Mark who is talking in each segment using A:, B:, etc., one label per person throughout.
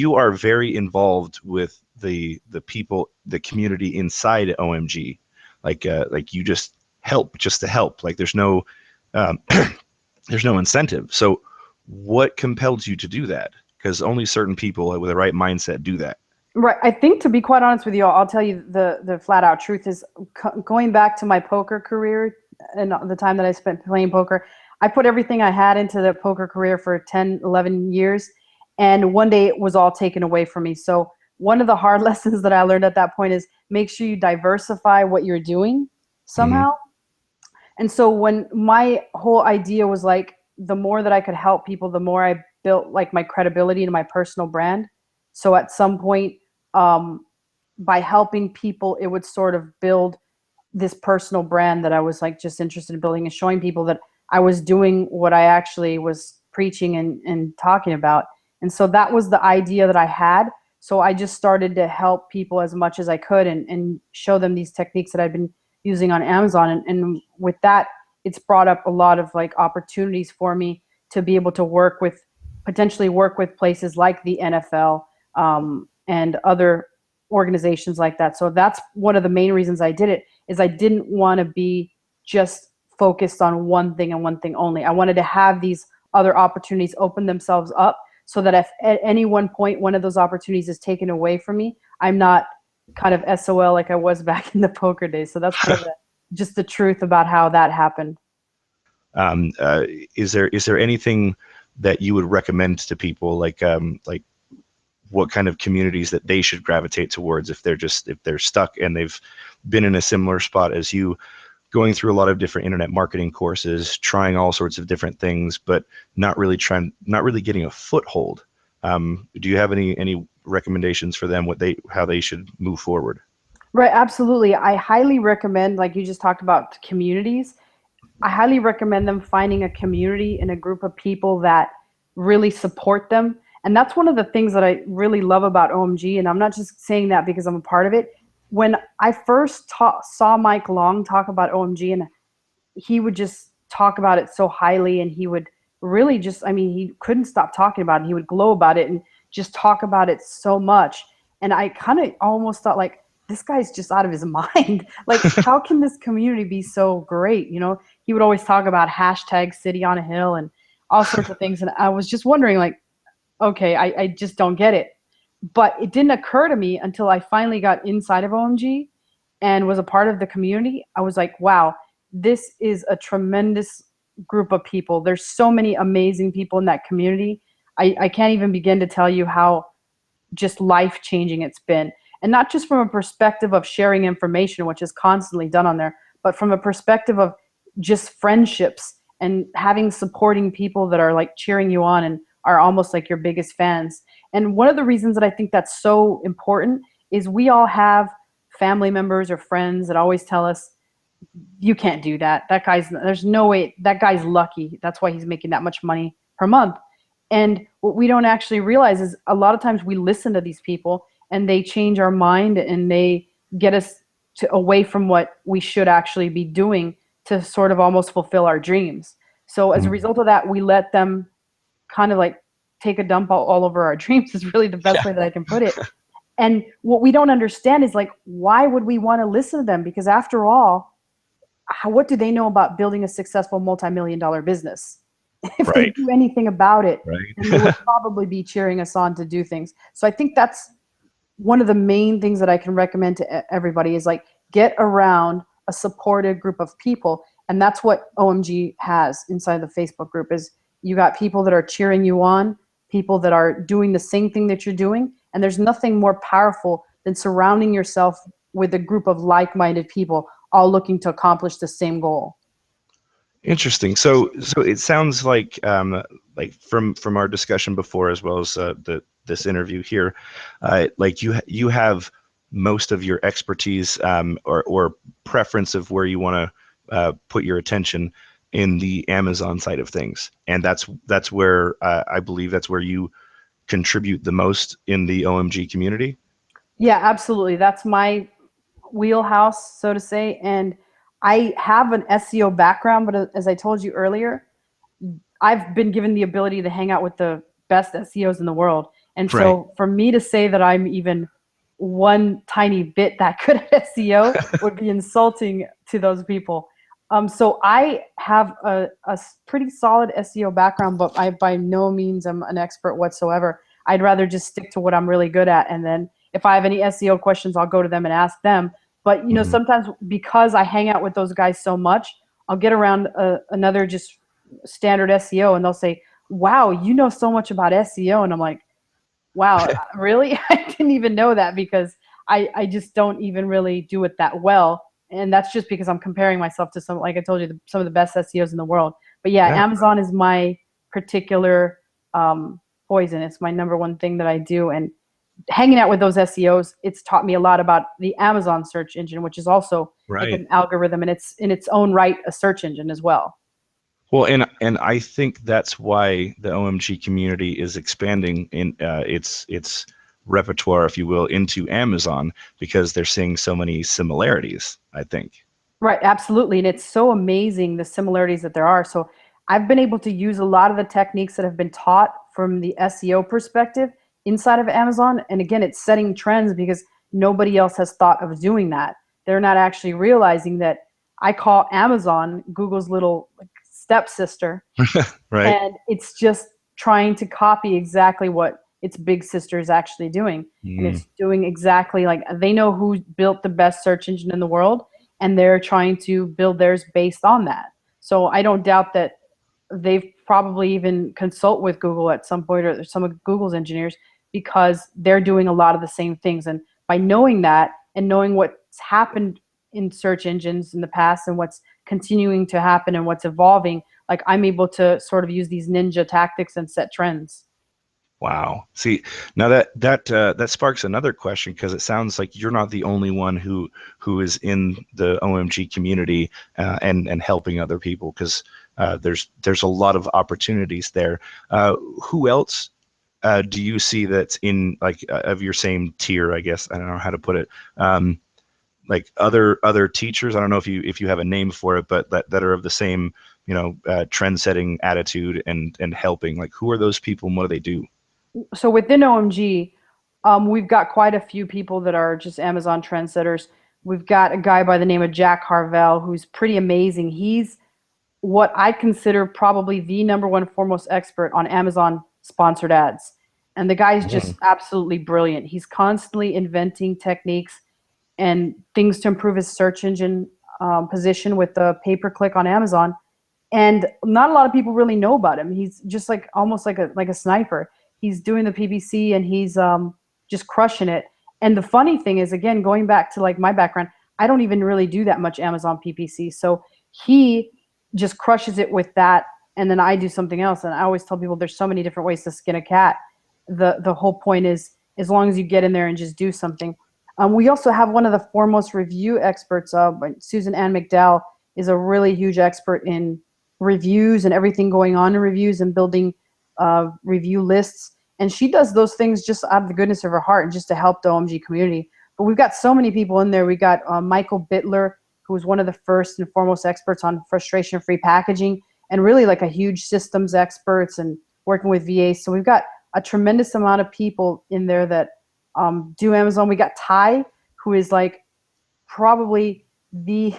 A: you are very involved with the people, the community inside OMG. Like you just help just to help. Like there's no there's no incentive. So what compelled you to do that? Because only certain people with the right mindset do that.
B: Right. I think, to be quite honest with you, I'll tell you the flat out truth is, going back to my poker career and the time that I spent playing poker, I put everything I had into the poker career for 10, 11 years. And one day it was all taken away from me. So one of the hard lessons that I learned at that point is make sure you diversify what you're doing
A: Mm-hmm.
B: somehow. And so when my whole idea was like, the more that I could help people, the more I built like my credibility and my personal brand. So at some point, by helping people, it would sort of build this personal brand that I was like just interested in building and showing people that I was doing what I actually was preaching and talking about. And so that was the idea that I had. So I just started to help people as much as I could and show them these techniques that I've been using on Amazon. And with that, it's brought up a lot of like opportunities for me to be able to potentially work with places like the NFL, and other organizations like that. So that's one of the main reasons I did it, is I didn't want to be just focused on one thing and one thing only. I wanted to have these other opportunities open themselves up, so that if at any one point one of those opportunities is taken away from me, I'm not kind of SOL like I was back in the poker days. So that's kind of just the truth about how that happened.
A: Um, uh, is there anything that you would recommend to people, like what kind of communities that they should gravitate towards if they're stuck and they've been in a similar spot as you, going through a lot of different internet marketing courses, trying all sorts of different things, but not really getting a foothold? Do you have any recommendations for them, how they should move forward?
B: Right, absolutely. I highly recommend, like you just talked about, communities. I highly recommend them finding a community and a group of people that really support them. And that's one of the things that I really love about OMG. And I'm not just saying that because I'm a part of it. When I first saw Mike Long talk about OMG, and he would just talk about it so highly, and he would really just, I mean, he couldn't stop talking about it. He would glow about it and just talk about it so much. And I kind of almost thought, like, this guy's just out of his mind. Like, how can this community be so great? He would always talk about hashtag city on a hill and all sorts of things. And I was just wondering, like, okay, I just don't get it. But it didn't occur to me until I finally got inside of OMG and was a part of the community. I was like, wow, this is a tremendous group of people. There's so many amazing people in that community. I can't even begin to tell you how just life-changing it's been. And not just from a perspective of sharing information, which is constantly done on there, but from a perspective of just friendships and having supporting people that are like cheering you on and are almost like your biggest fans. And one of the reasons that I think that's so important is we all have family members or friends that always tell us, you can't do that. There's no way, that guy's lucky. That's why he's making that much money per month. And what we don't actually realize is a lot of times we listen to these people and they change our mind and they get us away from what we should actually be doing to sort of almost fulfill our dreams. So as a result of that, we let them kind of like take a dump all over our dreams, is really the best way that I can put it. And what we don't understand is, like, why would we want to listen to them? Because after all, what do they know about building a successful multi-million-dollar business? If they
A: Right.
B: knew anything about it, then they
A: Right.
B: would probably be cheering us on to do things. So I think that's one of the main things that I can recommend to everybody is, like, get around a supportive group of people. And that's what OMG has inside the Facebook group, is you got people that are cheering you on, people that are doing the same thing that you're doing. And there's nothing more powerful than surrounding yourself with a group of like-minded people all looking to accomplish the same goal.
A: Interesting. So it sounds like from our discussion before, as well as this interview here, like you have most of your expertise, or preference of where you want to put your attention in the Amazon side of things, and that's where I believe that's where you contribute the most in the OMG community.
B: Yeah, absolutely. That's my wheelhouse, so to say. And I have an SEO background, but as I told you earlier, I've been given the ability to hang out with the best SEOs in the world. And
A: Right.
B: so for me to say that I'm even one tiny bit that good at SEO would be insulting to those people. So I have a pretty solid SEO background, but I by no means am an expert whatsoever. I'd rather just stick to what I'm really good at, and then if I have any SEO questions, I'll go to them and ask them. But
A: Mhm.
B: sometimes because I hang out with those guys so much, I'll get around another just standard SEO, and they'll say, "Wow, you know so much about SEO," and I'm like, wow, really? I didn't even know that because I just don't even really do it that well. And that's just because I'm comparing myself to some, like I told you, some of the best SEOs in the world. But yeah,
A: Yeah.
B: Amazon is my particular poison. It's my number one thing that I do. And hanging out with those SEOs, it's taught me a lot about the Amazon search engine, which is also like
A: Right.
B: an algorithm, and it's in its own right a search engine as well.
A: Well, and I think that's why the OMG community is expanding in its repertoire, if you will, into Amazon because they're seeing so many similarities, I think.
B: Right, absolutely. And it's so amazing the similarities that there are. So I've been able to use a lot of the techniques that have been taught from the SEO perspective inside of Amazon. And again, it's setting trends because nobody else has thought of doing that. They're not actually realizing that I call Amazon Google's little like, stepsister,
A: Right.
B: and it's just trying to copy exactly what its big sister is actually doing. And
A: Mm.
B: it's doing exactly like they know who built the best search engine in the world, and they're trying to build theirs based on that. So I don't doubt that they've probably even consult with Google at some point, or some of Google's engineers, because they're doing a lot of the same things. And by knowing that and knowing what's happened in search engines in the past and what's continuing to happen and what's evolving, like I'm able to sort of use these ninja tactics and set trends.
A: Wow. See, now that sparks another question because it sounds like you're not the only one who is in the OMG community and helping other people because there's a lot of opportunities there. Who else do you see that's in like of your same tier? I guess I don't know how to put it. Like other teachers. I don't know if you have a name for it, but that are of the same trend setting attitude and helping. Like who are those people and what do they do?
B: So within OMG, we've got quite a few people that are just Amazon trendsetters. We've got a guy by the name of Jack Harvell who's pretty amazing. He's what I consider probably the number one foremost expert on Amazon sponsored ads. And the guy's just
A: Mm.
B: absolutely brilliant. He's constantly inventing techniques and things to improve his search engine position with the pay per click on Amazon. And not a lot of people really know about him. He's just like almost like a sniper. He's doing the PPC and he's just crushing it. And the funny thing is, again, going back to like my background, I don't even really do that much Amazon PPC. So he just crushes it with that, and then I do something else. And I always tell people there's so many different ways to skin a cat. The whole point is as long as you get in there and just do something. We also have one of the foremost review experts. Susan Ann McDowell is a really huge expert in reviews and everything going on in reviews and building review lists. And she does those things just out of the goodness of her heart and just to help the OMG community. But we've got so many people in there. We got Michael Bittler, who was one of the first and foremost experts on frustration-free packaging and really like a huge systems experts and working with VAs. So we've got a tremendous amount of people in there that do Amazon. We got Ty, who is like probably the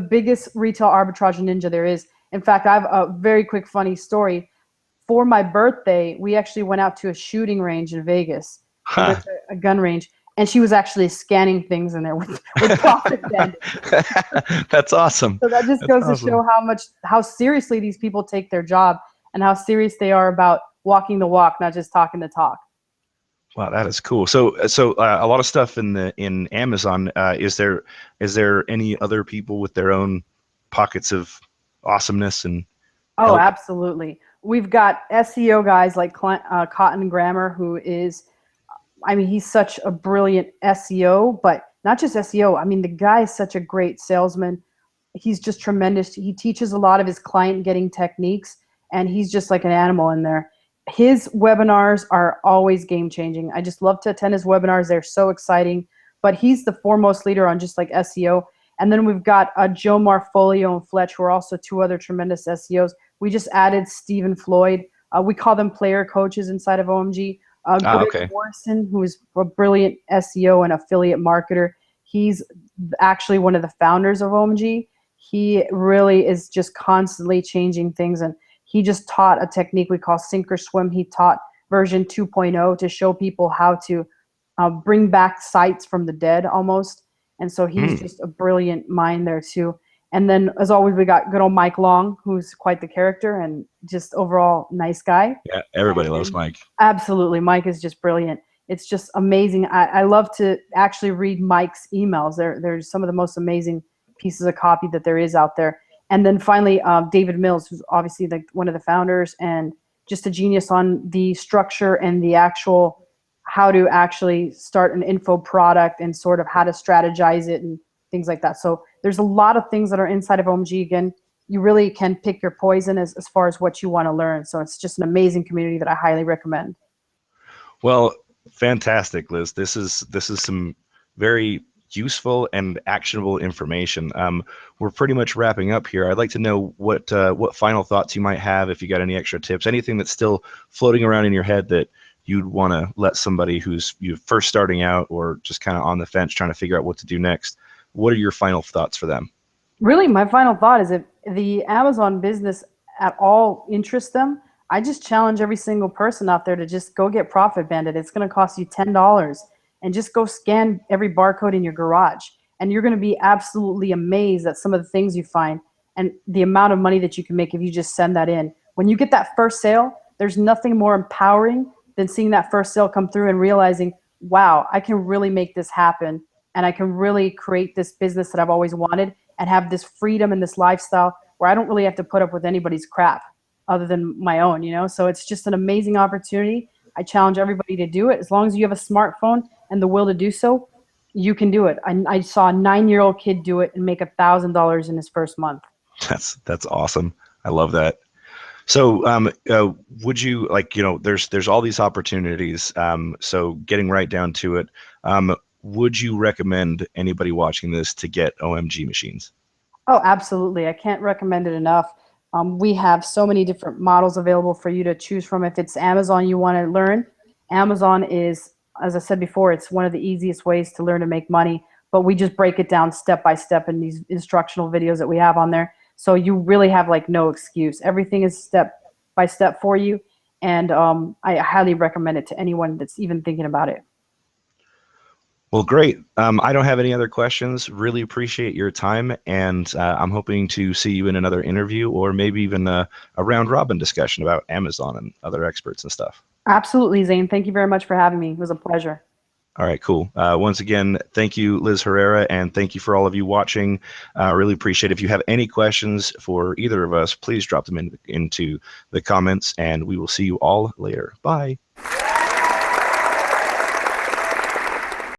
B: biggest retail arbitrage ninja there is. In fact, I have a very quick funny story. For my birthday, we actually went out to a shooting range in Vegas. We went
A: Huh.
B: to a gun range, and she was actually scanning things in there with profit bandits.
A: That's awesome.
B: So that just
A: That's
B: goes to
A: awesome.
B: show how seriously these people take their job and how serious they are about walking the walk, not just talking the talk.
A: Wow, that is cool. So a lot of stuff in Amazon. Is there any other people with their own pockets of awesomeness and
B: Oh,
A: help?
B: absolutely. We've got SEO guys like Cotton Grammar, who is, I mean, he's such a brilliant SEO, but not just SEO. I mean, the guy is such a great salesman. He's just tremendous. He teaches a lot of his client getting techniques, and he's just like an animal in there. His webinars are always game changing. I just love to attend his webinars. They're so exciting. But he's the foremost leader on just like SEO. And then we've got Joe Marfolio and Fletch, who are also two other tremendous SEOs. We just added Stephen Floyd. We call them player coaches inside of OMG.
A: Ah,
B: Greg
A: okay.
B: Morrison, who is a brilliant SEO and affiliate marketer. He's actually one of the founders of OMG. He really is just constantly changing things, and he just taught a technique we call sink or swim. He taught version 2.0 to show people how to bring back sites from the dead almost. And so he's
A: Hmm.
B: just a brilliant mind there too. And then, as always, we got good old Mike Long, who's quite the character and just overall nice guy.
A: Yeah, everybody loves
B: And
A: Mike.
B: absolutely, Mike is just brilliant. It's just amazing. I love to actually read Mike's emails. They're some of the most amazing pieces of copy that there is out there. And then finally, David Mills, who's obviously one of the founders and just a genius on the structure and the actual how to actually start an info product and sort of how to strategize it and things like that. So there's a lot of things that are inside of OMG. Again, you really can pick your poison as far as what you want to learn. So it's just an amazing community that I highly recommend.
A: Well, fantastic, Liz. This is some very useful and actionable information. We're pretty much wrapping up here. I'd like to know what final thoughts you might have, if you got any extra tips, anything that's still floating around in your head that you'd want to let somebody who's you first starting out or just kind of on the fence trying to figure out what to do next. What are your final thoughts for them?
B: Really, my final thought is if the Amazon business at all interests them, I just challenge every single person out there to just go get Profit Bandit. It's going to cost you $10 and just go scan every barcode in your garage. And you're going to be absolutely amazed at some of the things you find and the amount of money that you can make if you just send that in. When you get that first sale, there's nothing more empowering than seeing that first sale come through and realizing, wow, I can really make this happen and I can really create this business that I've always wanted and have this freedom and this lifestyle where I don't really have to put up with anybody's crap other than my own, you know? So it's just an amazing opportunity. I challenge everybody to do it. As long as you have a smartphone and the will to do so, you can do it. I saw a 9-year-old kid do it and make $1,000 in his first month.
A: That's awesome. I love that. So, would you like, there's all these opportunities. So getting right down to it, would you recommend anybody watching this to get OMG machines?
B: Oh, absolutely. I can't recommend it enough. We have so many different models available for you to choose from. If it's Amazon you want to learn, Amazon is, as I said before, it's one of the easiest ways to learn to make money. But we just break it down step by step in these instructional videos that we have on there. So you really have like no excuse. Everything is step by step for you. And I highly recommend it to anyone that's even thinking about it.
A: Well, great. I don't have any other questions. Really appreciate your time, and I'm hoping to see you in another interview or maybe even a round robin discussion about Amazon and other experts and stuff.
B: Absolutely, Zane. Thank you very much for having me. It was a pleasure.
A: All right, cool. Once again, thank you, Liz Herrera, and thank you for all of you watching. Really appreciate it. If you have any questions for either of us, please drop them into the comments, and we will see you all later. Bye.